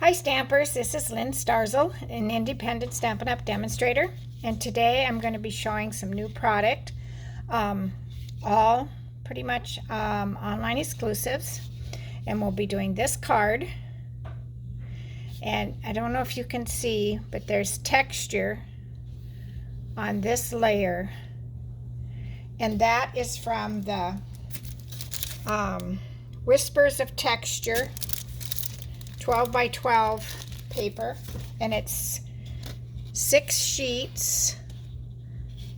Hi Stampers, this is Lynn Starzl, an independent Stampin' Up! Demonstrator, and today I'm going to be showing some new product, all pretty much online exclusives, and we'll be doing this card, and I don't know if you can see, but there's texture on this layer, and that is from the Whispers of Texture 12 by 12 paper, and it's 6 sheets,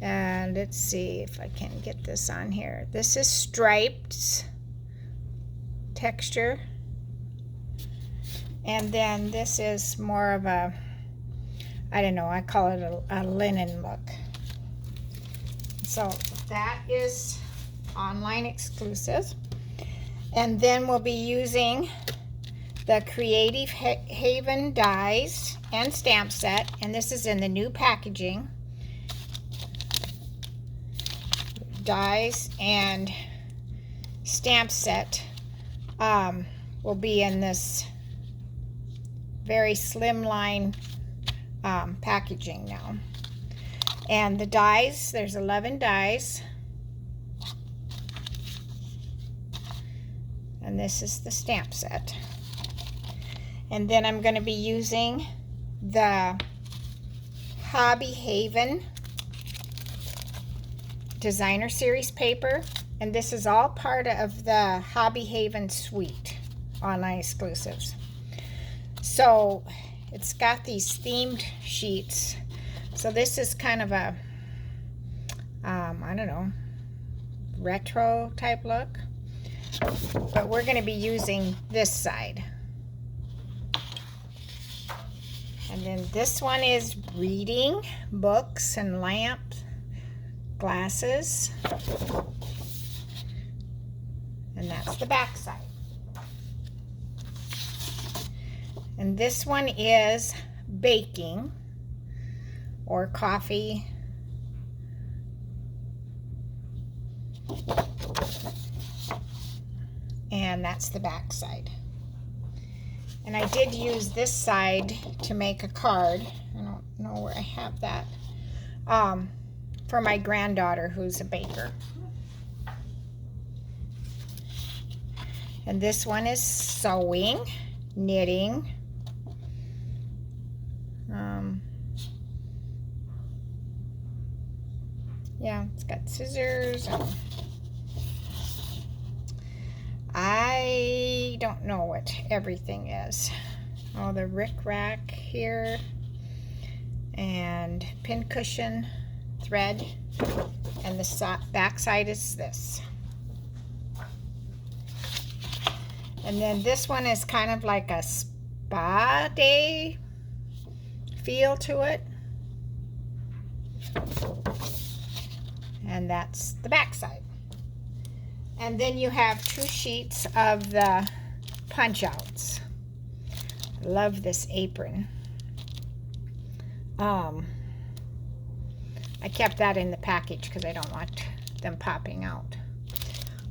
and let's see if I can get this on here. This is striped texture, and then this is more of a, I don't know, I call it a linen look. So that is online exclusive, and then we'll be using the Creative Haven dies and stamp set, and this is in the new packaging. Dies and stamp set will be in this very slimline packaging now. And the dies, there's 11 dies, and this is the stamp set. And then I'm going to be using the Hobby Haven Designer Series paper. And this is all part of the Hobby Haven suite online exclusives. So it's got these themed sheets. So this is kind of a, I don't know, retro type look. But we're going to be using this side. And then this one is reading, books and lamps, glasses. And that's the back side. And this one is baking or coffee. And that's the back side. And I did use this side to make a card. I don't know where I have that. For my granddaughter who's a baker. And this one is sewing, knitting. Yeah, it's got scissors. I don't know what everything is. Oh, the rick-rack here, and pin cushion thread, and the back side is this. And then this one is kind of like a spa day feel to it. And that's the back side. And then you have 2 sheets of the punch outs. I love this apron. I kept that in the package because I don't want them popping out.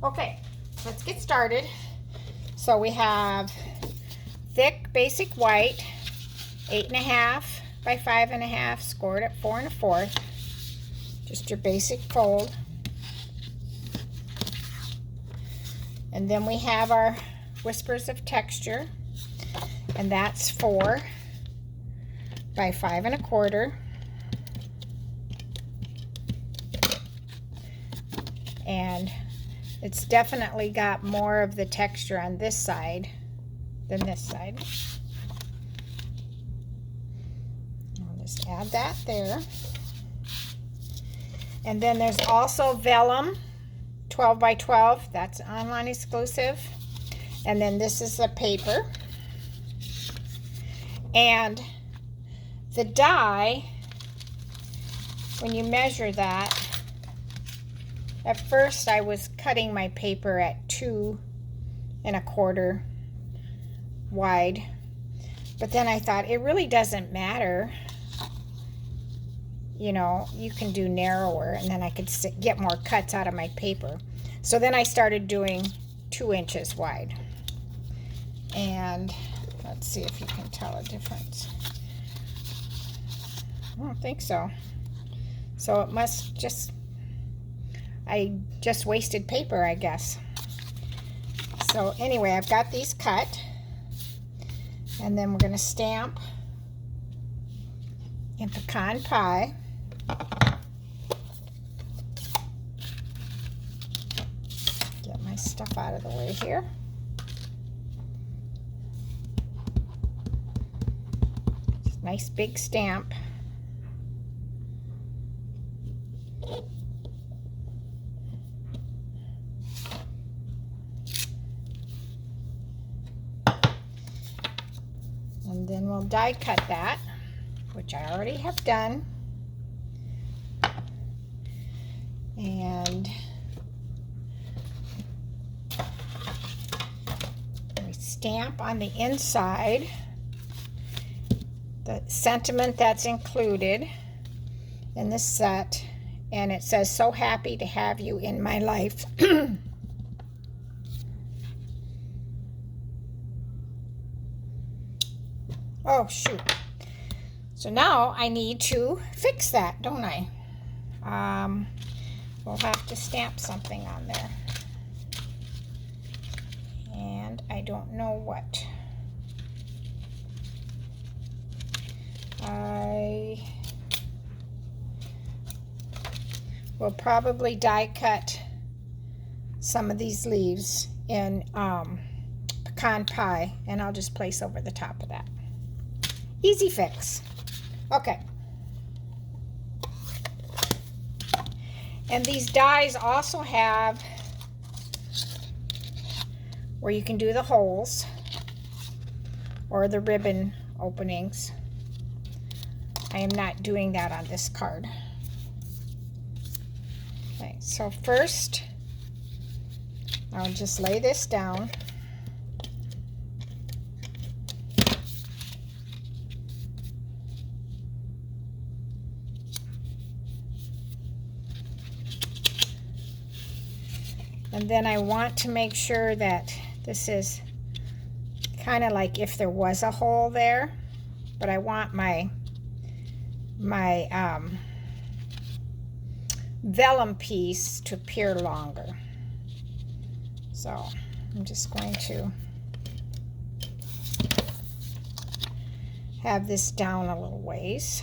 Okay, let's get started. So we have thick basic white, 8.5 by 5.5, scored at 4 1/4. Just your basic fold. And then we have our Whispers of Texture, and that's 4 by 5 1/4. And it's definitely got more of the texture on this side than this side. I'll just add that there. And then there's also vellum 12 by 12, that's online exclusive. And then this is the paper. And the die, when you measure that, at first I was cutting my paper at 2 1/4 wide, but then I thought it really doesn't matter. You know, you can do narrower, and then I could get more cuts out of my paper. So then I started doing 2 inches wide. And Let's see if you can tell a difference. I don't think so. So it must just, I just wasted paper, I guess. So anyway, I've got these cut, and then we're going to stamp in pecan pie. Get my stuff out of the way here. Just nice big stamp. And then we'll die cut that, which I already have done. And we stamp on the inside the sentiment that's included in this set. And it says, "So happy to have you in my life." Oh, shoot. So now I need to fix that, don't I? We'll have to stamp something on there. And I don't know what. I will probably die cut some of these leaves in pecan pie, and I'll just place over the top of that. Easy fix. Okay. And these dies also have where you can do the holes or the ribbon openings. I am not doing that on this card. Okay, so first I'll just lay this down. And then I want to make sure that this is kind of like if there was a hole there, but I want my vellum piece to appear longer. So I'm just going to have this down a little ways.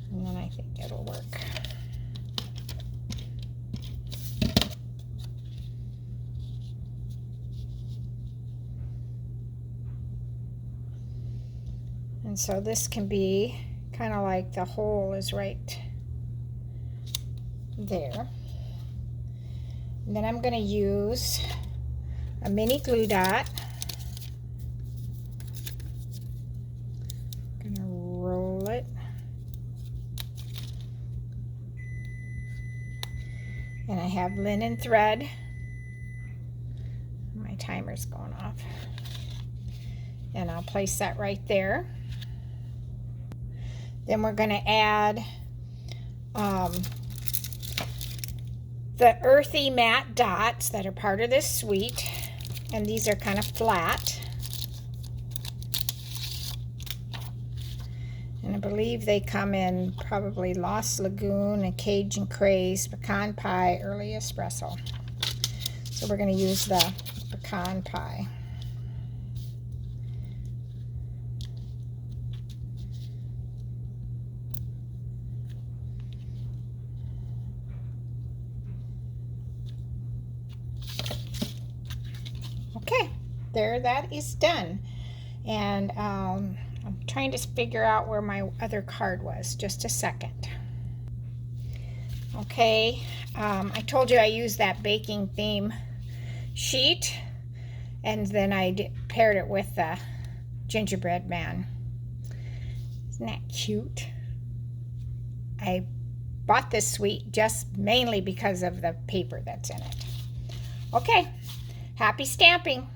And then I think it'll work. And so this can be kind of like the hole is right there. And then I'm going to use a mini glue dot. I'm going to roll it. And I have linen thread. My timer's going off. And I'll place that right there. Then we're going to add the earthy matte dots that are part of this suite. And these are kind of flat. And I believe they come in probably Lost Lagoon and Cajun Craze, Pecan Pie, Early Espresso. So we're going to use the pecan pie. Okay, there, that is done. And I'm trying to figure out where my other card was. Just a second. Okay, I told you I used that baking theme sheet, and then I paired it with the gingerbread man. Isn't that cute? I bought this suite just mainly because of the paper that's in it. Okay, happy stamping!